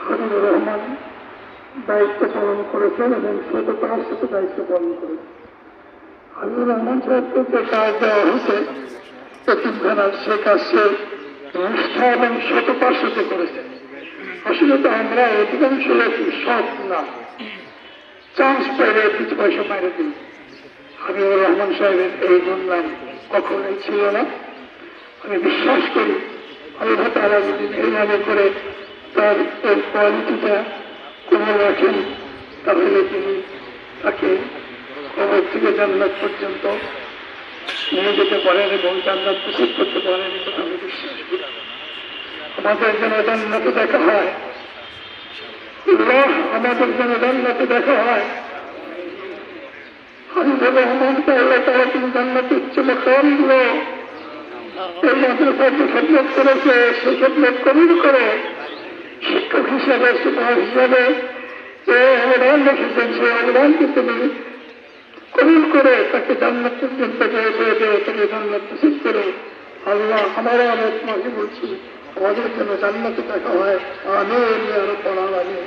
হাবিবুর রহমান দায়িত্ব পালন করেছেন এবং সততার সাথে দায়িত্ব পালন করেছেন। হাবিবুর রহমান সাহেবকে যে কাজ দেওয়া হয়েছে এতিমখানার সে কাজ সে নিষ্ঠা এবং সততার সাথে করেছে। আসলে তো আমরা অধিকাংশ লোক সৎ না, চান্স পাইলে কিছু পয়সা বাইরে দিই। হাবিবুর রহমান সাহেবের এই গুণগান কখনোই ছিল না। আমি বিশ্বাস করি আল্লাহ তাআলা যদি এইভাবে করে তার এই কোয়ালিটিটা কমে রাখেন তাহলে তিনি তাকে কবর থেকে জান্নাত পর্যন্ত নিয়ে যেতে পারেন এবং জান্নাত নসিব করতে পারেন, এটা আমি বিশ্বাস করি। আমাদের যেন জান্নাতে দেখা হয়, আল্লাহ আমাদের যেন জান্নাতে দেখা হয়। হাবিবুর রহমানকে আল্লাহ তাআলা তিনি জান্নাতে উচ্চ মাকাম দিল। এই মাদ্রাসায় যে খেদমত করেছে সে খেদমত কবুল করে শিক্ষক হিসাবে সুপার হিসাবে যে অবদান রেখেছেন সেই অবদানকে তিনি কবুল করে তাকে জান্নাত পর্যন্ত পৌঁছে দিয়ে তাকে জান্নাত নসিব করে। আল্লাহ আমরা অনেক মাঝে বলছি আমাদের জন্য জান্নাতে দেখা হয়। আমিন ইয়া রাব্বাল আলামিন।